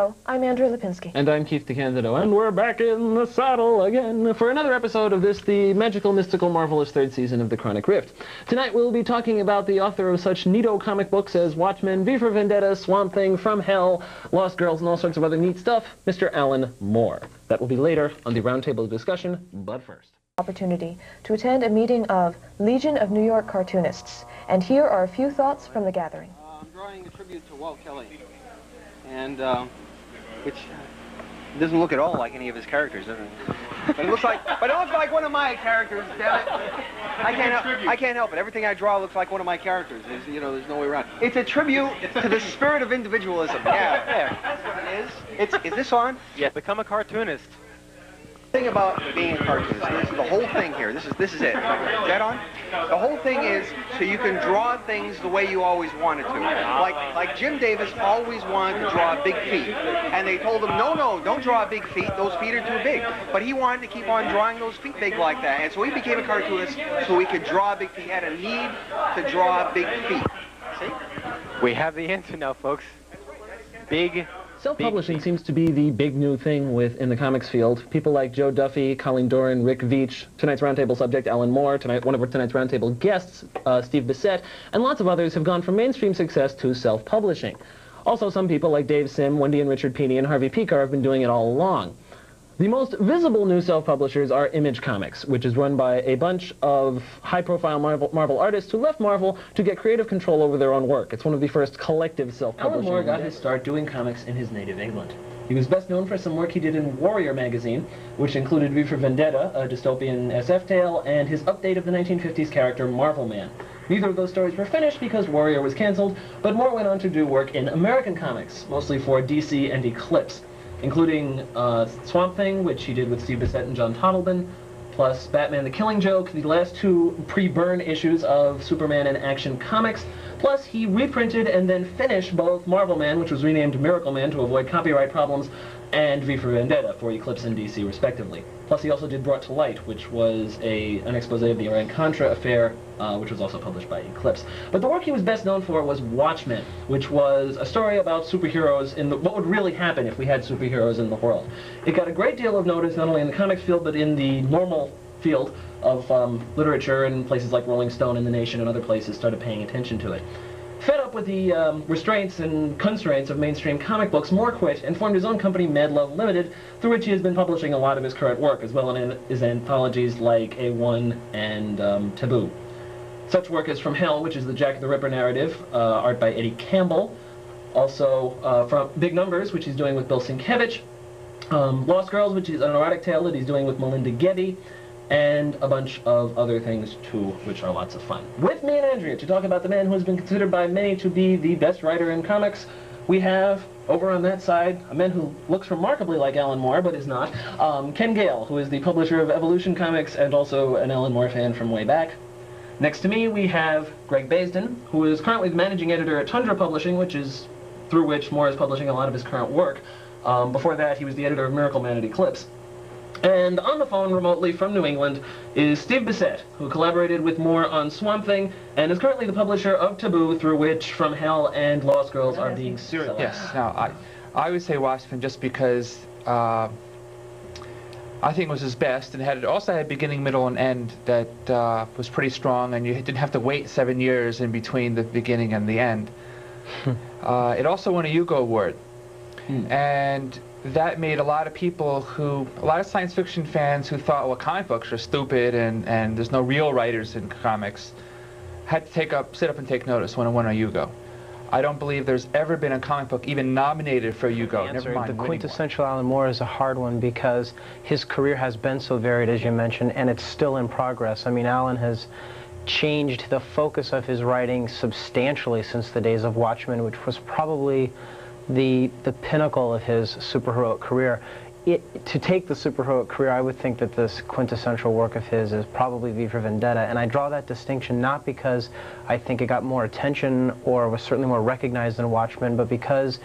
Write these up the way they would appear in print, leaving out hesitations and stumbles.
Hello, I'm Andrew Lipinski. And I'm Keith DeCandido, and we're back in the saddle again for another episode of this, the magical, mystical, marvelous third season of The Chronic Rift. Tonight we'll be talking about the author of such neato comic books as Watchmen, V for Vendetta, Swamp Thing, From Hell, Lost Girls, and all sorts of other neat stuff, Mr. Alan Moore. That will be later on the roundtable discussion, but first. Opportunity to attend a meeting of Legion of New York Cartoonists, and here are a few thoughts from the gathering. I'm drawing a tribute to Walt Kelly, and which doesn't look at all like any of his characters, does it? But it looks like one of my characters. Damn it! I can't help it. Everything I draw looks like one of my characters. There's no way around. It's a tribute to the spirit of individualism. Yeah, there. That's what it is. Is this on? Yeah. Become a cartoonist. The thing about being a cartoonist, this is the whole thing here. This is it. Is that on? The whole thing is so you can draw things the way you always wanted to. Like Jim Davis always wanted to draw big feet, and they told him, no, don't draw big feet. Those feet are too big. But he wanted to keep on drawing those feet big like that, and so he became a cartoonist so he could draw big feet. He had a need to draw big feet. See? We have the answer now, folks. Big. Self-publishing seems to be the big new thing in the comics field. People like Joe Duffy, Colleen Doran, Rick Veitch, tonight's roundtable subject Alan Moore, one of tonight's roundtable guests, Steve Bissett, and lots of others have gone from mainstream success to self-publishing. Also, some people like Dave Sim, Wendy and Richard Pini, and Harvey Pekar have been doing it all along. The most visible new self-publishers are Image Comics, which is run by a bunch of high-profile Marvel artists who left Marvel to get creative control over their own work. It's one of the first collective self-publishing. Alan Moore got his start doing comics in his native England. He was best known for some work he did in Warrior magazine, which included V for Vendetta, a dystopian SF tale, and his update of the 1950s character Marvel Man. Neither of those stories were finished because Warrior was canceled, but Moore went on to do work in American comics, mostly for DC and Eclipse, including Swamp Thing, which he did with Steve Bissett and John Toddleben, plus Batman the Killing Joke, the last two pre-burn issues of Superman and Action Comics, plus he reprinted and then finished both Marvel Man, which was renamed Miracle Man to avoid copyright problems, and V for Vendetta for Eclipse and DC respectively. Plus he also did Brought to Light, which was an expose of the Iran-Contra affair, which was also published by Eclipse. But the work he was best known for was Watchmen, which was a story about superheroes what would really happen if we had superheroes in the world. It got a great deal of notice not only in the comics field but in the normal field of literature, and places like Rolling Stone and The Nation and other places started paying attention to it. Fed up with the restraints and constraints of mainstream comic books, Moore quit and formed his own company, Mad Love Limited, through which he has been publishing a lot of his current work, as well as anthologies like A1 and Taboo. Such work as From Hell, which is the Jack the Ripper narrative, art by Eddie Campbell. Also from Big Numbers, which he's doing with Bill Sienkiewicz. Lost Girls, which is an erotic tale that he's doing with Melinda Gebbie. And a bunch of other things, too, which are lots of fun. With me and Andrea to talk about the man who has been considered by many to be the best writer in comics, we have, over on that side, a man who looks remarkably like Alan Moore, but is not, Ken Gale, who is the publisher of Evolution Comics and also an Alan Moore fan from way back. Next to me, we have Greg Baisden, who is currently the managing editor at Tundra Publishing, through which Moore is publishing a lot of his current work. Before that, he was the editor of Miracle Man at Eclipse. And on the phone remotely from New England is Steve Bissett, who collaborated with Moore on Swamp Thing and is currently the publisher of Taboo, through which From Hell and Lost Girls are being serialized. Yes. Now, I would say Watchmen just because I think it was his best, and it also had a beginning, middle, and end that was pretty strong, and you didn't have to wait 7 years in between the beginning and the end. It also won a Hugo Award. And that made a lot of science fiction fans who thought, well, comic books are stupid and there's no real writers in comics, had to sit up and take notice when it won a Hugo. I don't believe there's ever been a comic book even nominated for a Hugo. Never mind the quintessential Alan Moore is a hard one because his career has been so varied, as you mentioned, and it's still in progress. I mean, Alan has changed the focus of his writing substantially since the days of Watchmen, which was probably the pinnacle of his superheroic career. To take the superheroic career, I would think that this quintessential work of his is probably V for Vendetta, and I draw that distinction not because I think it got more attention or was certainly more recognized than Watchmen, but because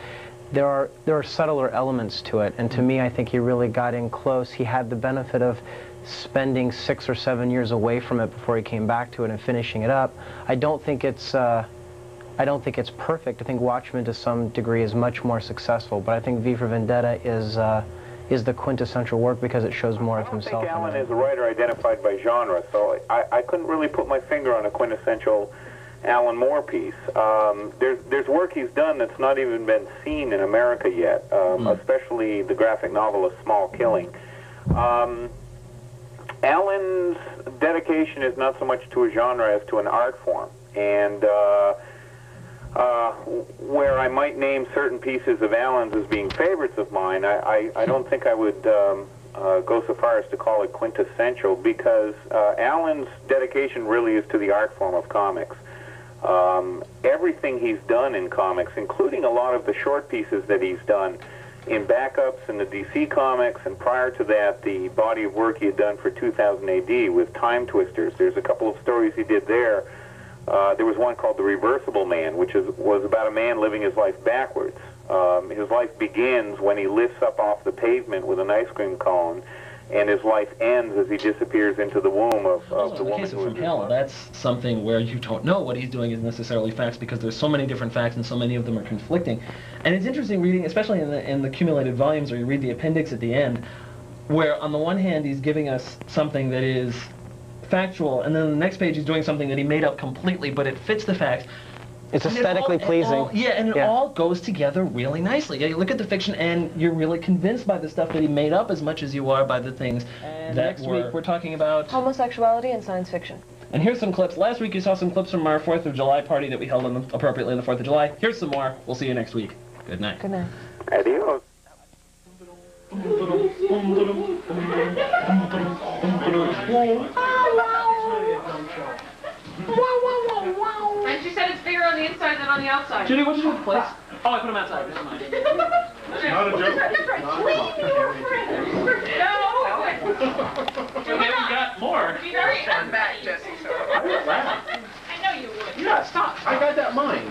there are subtler elements to it, and to me I think he really got in close. He had the benefit of spending 6 or 7 years away from it before he came back to it and finishing it up. I don't think it's I don't think it's perfect. I think Watchmen to some degree is much more successful, but I think V for Vendetta is the quintessential work because it shows more of himself. I think Alan is a writer identified by genre, so I couldn't really put my finger on a quintessential Alan Moore piece. There's work he's done that's not even been seen in America yet, especially the graphic novel A Small Killing. Alan's dedication is not so much to a genre as to an art form, and where I might name certain pieces of Alan's as being favorites of mine, I don't think I would go so far as to call it quintessential, because Alan's dedication really is to the art form of comics. Everything he's done in comics, including a lot of the short pieces that he's done in backups in the DC comics, and prior to that, the body of work he had done for 2000 AD with Time Twisters. There's a couple of stories he did there. There was one called The Reversible Man, which was about a man living his life backwards. His life begins when he lifts up off the pavement with an ice cream cone, and his life ends as he disappears into the womb of the woman who From Hell, that's something where you don't know what he's doing is necessarily facts, because there's so many different facts and so many of them are conflicting. And it's interesting reading, especially in the accumulated volumes, where you read the appendix at the end, where on the one hand he's giving us something that is factual, and then on the next page he's doing something that he made up completely, but it fits the facts. It's aesthetically pleasing. It all goes together really nicely. Yeah, you look at the fiction and you're really convinced by the stuff that he made up as much as you are by the things that next week we're talking about homosexuality and science fiction. And here's some clips. Last week you saw some clips from our 4th of July party that we held appropriately on the 4th of July. Here's some more. We'll see you next week. Good night. Good night. Adios. And she said it's bigger on the inside than on the outside. Judy, what'd you do with the plates? Oh, I put them outside. Never mind. Not a joke. Okay, we got more. Be very back, Jesse. I know you would. Yeah, stop. I got that mine.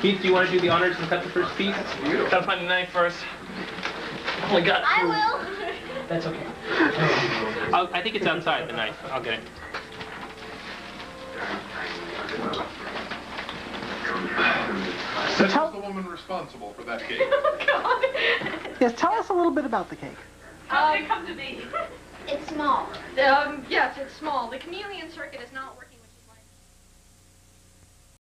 Keith, do you want to do the honors and cut the first piece? Gotta find the knife first. Oh my God. I will. That's okay. I think it's outside, the knife. I'll get it. This is the woman responsible for that cake. Oh, God. Yes, tell us a little bit about the cake. How did it come to be? It's small. Yes, it's small. The chameleon circuit is not working.